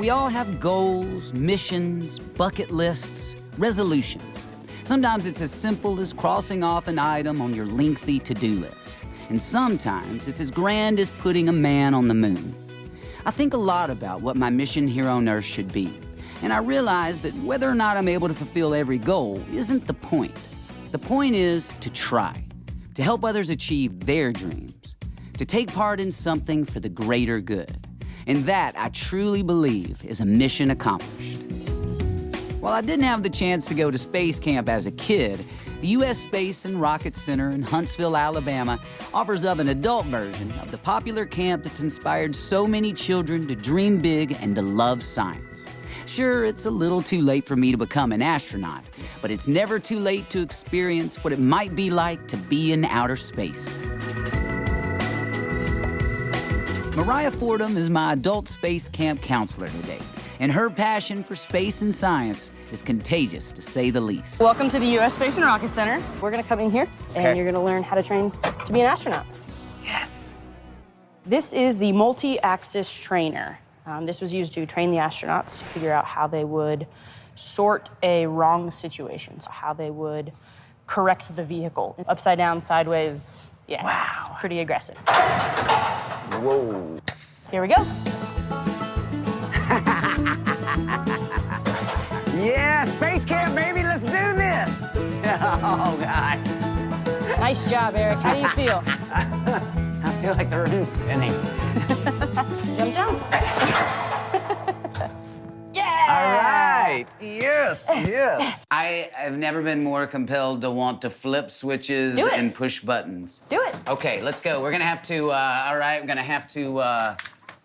We all have goals, missions, bucket lists, resolutions. Sometimes it's as simple as crossing off an item on your lengthy to-do list. And sometimes it's as grand as putting a man on the moon. I think a lot about what my mission here on Earth should be. And I realize that whether or not I'm able to fulfill every goal isn't the point. The point is to try, to help others achieve their dreams, to take part in something for the greater good. And that, I truly believe, is a mission accomplished. While I didn't have the chance to go to space camp as a kid, the U.S. Space and Rocket Center in Huntsville, Alabama offers up an adult version of the popular camp that's inspired so many children to dream big and to love science. Sure, it's a little too late for me to become an astronaut, but it's never too late to experience what it might be like to be in outer space. Mariah Fordham is my adult space camp counselor today, and her passion for space and science is contagious, to say the least. Welcome to the U.S. Space and Rocket Center. We're gonna come in here, and you're gonna learn how to train to be an astronaut. Yes. This is the multi-axis trainer. This was used to train the astronauts to figure out how they would sort a wrong situation, so how they would correct the vehicle. Upside down, sideways, yeah, wow. It's pretty aggressive. Whoa. Here we go. Yeah, space camp, baby, let's do this. Oh, God. Nice job, Eric. How do you feel? I feel like the room's spinning. Jump, jump. Yeah! All right. Yes, yes. I have never been more compelled to want to flip switches and push buttons. Do it. Okay, let's go. We're gonna have to, all right, we're gonna have to,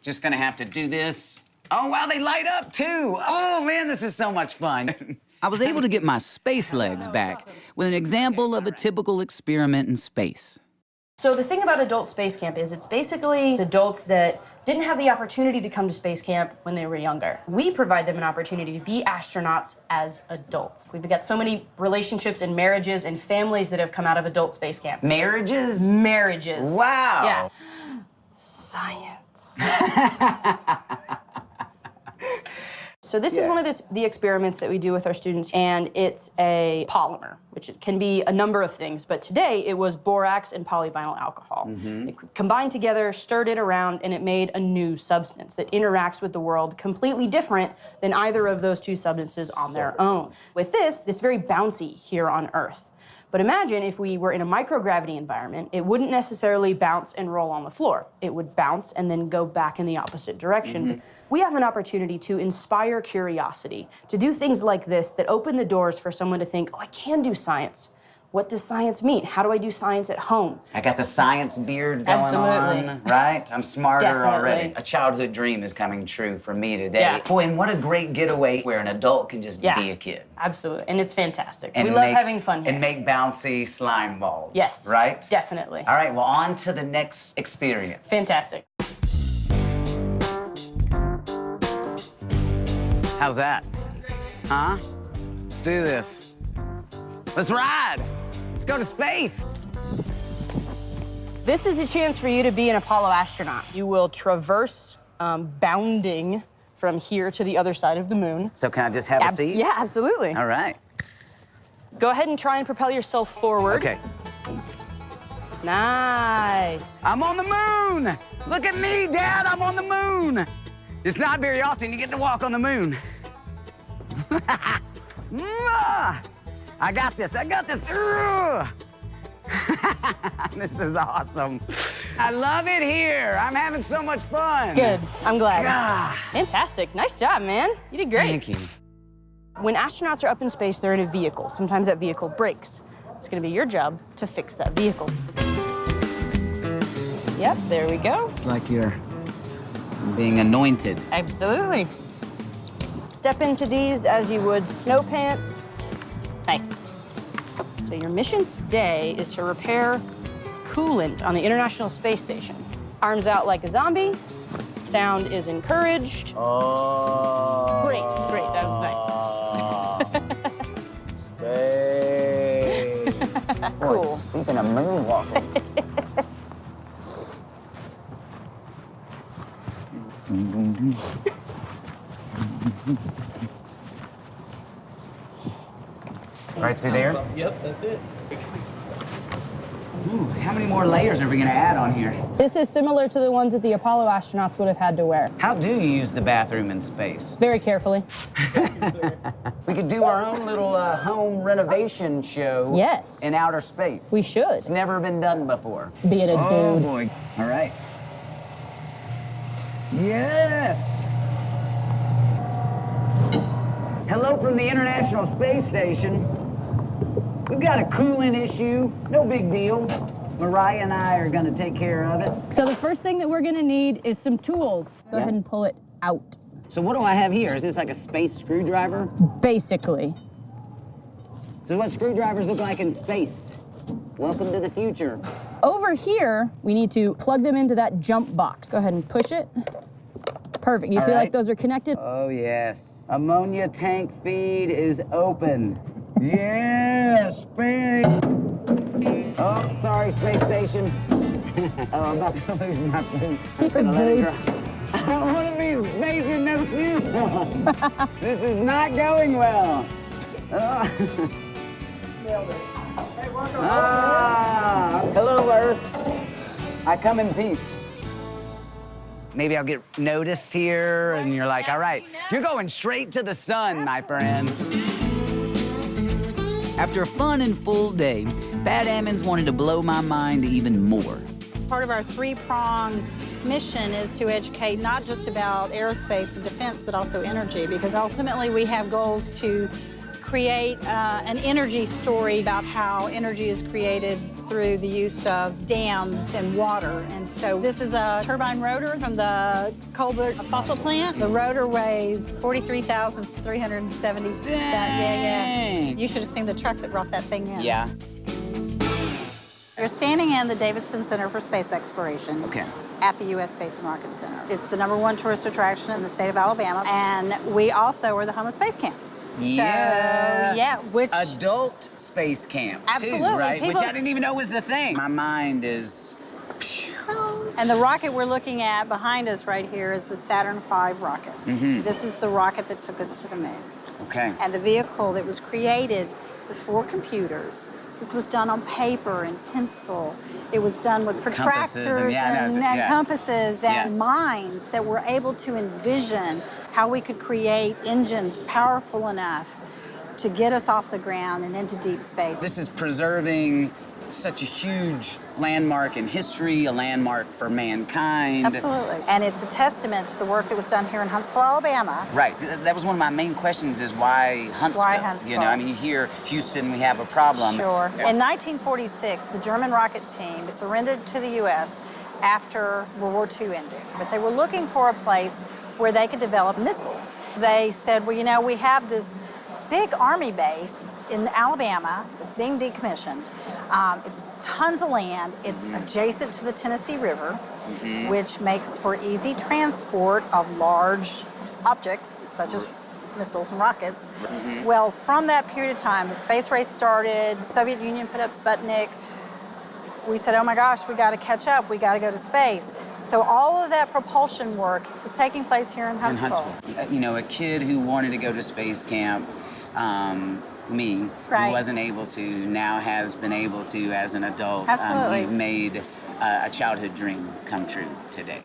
just gonna have to do this. Oh, wow, they light up too. Oh, man, this is so much fun. I was able to get my space legs back with an example of a typical experiment in space. So the thing about adult space camp is it's basically adults that didn't have the opportunity to come to space camp when they were younger. We provide them an opportunity to be astronauts as adults. We've got so many relationships and marriages and families that have come out of adult space camp. Marriages? Marriages. Wow. Yeah. Science. So this is one of the experiments that we do with our students, and it's a polymer, which can be a number of things, but today it was borax and polyvinyl alcohol. They combined together, stirred it around, and it made a new substance that interacts with the world completely different than either of those two substances on their own. With this, it's very bouncy here on Earth. But imagine if we were in a microgravity environment, it wouldn't necessarily bounce and roll on the floor. It would bounce and then go back in the opposite direction. We have an opportunity to inspire curiosity, to do things like this that open the doors for someone to think, oh, I can do science. What does science mean? How do I do science at home? I got the science beard going on, right? I'm smarter already. A childhood dream is coming true for me today. Yeah. Boy, and what a great getaway where an adult can just be a kid. Absolutely, and it's fantastic. And we love having fun here. And make bouncy slime balls. Yes. Right? Definitely. All right, well, on to the next experience. Fantastic. How's that? Huh? Let's do this. Let's ride. Let's go to space. This is a chance for you to be an Apollo astronaut. You will traverse bounding from here to the other side of the moon. So can I just have a seat? Yeah, absolutely. All right. Go ahead and try and propel yourself forward. Okay. Nice. I'm on the moon. Look at me, Dad, I'm on the moon. It's not very often you get to walk on the moon. I got this, I got this. This is awesome. I love it here. I'm having so much fun. Good, I'm glad. Ah. Fantastic, nice job, man. You did great. Thank you. When astronauts are up in space, they're in a vehicle. Sometimes that vehicle breaks. It's gonna be your job to fix that vehicle. Yep, there we go. It's like you're being anointed. Absolutely. Step into these as you would snow pants. Nice. So your mission today is to repair coolant on the International Space Station. Arms out like a zombie. Sound is encouraged. Oh. Great, great, that was nice. Space. Cool. Boy, speaking of moonwalking. Right through there? Yep, that's it. Ooh, how many more layers are we gonna add on here? This is similar to the ones that the Apollo astronauts would have had to wear. How do you use the bathroom in space? Very carefully. We could do our own little home renovation show. Yes. In outer space. We should. It's never been done before. Being a Oh dude. boy. All right. Yes. Hello from the International Space Station. We've got a coolant issue. No big deal. Mariah and I are gonna take care of it. So the first thing that we're gonna need is some tools. Go Yeah. ahead and pull it out. So what do I have here? Is this like a space screwdriver? Basically. This is what screwdrivers look like in space. Welcome to the future. Over here, we need to plug them into that jump box. Go ahead and push it. Perfect. You All feel right. like those are connected? Oh yes. Ammonia tank feed is open. Yeah, space. Oh, sorry, space station. Oh, I'm about to lose my food. I'm just gonna let it drop. I don't want to be in space with no shoes on. This is not going well. Oh. Ah, hello, Earth. I come in peace. Maybe I'll get noticed here, and you're like, all right, you're going straight to the sun, my friend. After a fun and full day, Pat Ammons wanted to blow my mind even more. Part of our three-pronged mission is to educate not just about aerospace and defense, but also energy, because ultimately we have goals to create an energy story about how energy is created through the use of dams and water. And so this is a turbine rotor from the Colbert fossil plant. The rotor weighs 43,370. Yeah. You should have seen the truck that brought that thing in. Yeah. You're standing in the Davidson Center for Space Exploration. Okay. At the U.S. Space and Rocket Center. It's the #1 tourist attraction in the state of Alabama, and we also are the home of Space Camp. Yeah. So, yeah, which... Adult space camp, Absolutely. too, right? Which People- I didn't even know was a thing. My mind is... And the rocket we're looking at behind us right here is the Saturn V rocket. This is the rocket that took us to the moon. Okay. And the vehicle that was created before computers. This was done on paper and pencil. It was done with protractors and compasses and minds that were able to envision how we could create engines powerful enough to get us off the ground and into deep space. This is preserving such a huge landmark in history, a landmark for mankind. Absolutely. And it's a testament to the work that was done here in Huntsville, Alabama. Right. That was one of my main questions is why Huntsville? Why Huntsville? You know, I mean, you hear Houston, we have a problem. Sure. In 1946, the German rocket team surrendered to the U.S. after World War II ended. But they were looking for a place where they could develop missiles. They said, well, you know, we have this big Army base in Alabama that's being decommissioned. It's tons of land. It's adjacent to the Tennessee River, which makes for easy transport of large objects, such as missiles and rockets. Well, from that period of time, the space race started, the Soviet Union put up Sputnik. We said, oh my gosh, we got to catch up. We got to go to space. So all of that propulsion work was taking place here in Huntsville. You know, a kid who wanted to go to space camp, me, who wasn't able to, now has been able to as an adult. Absolutely. You've made a childhood dream come true today.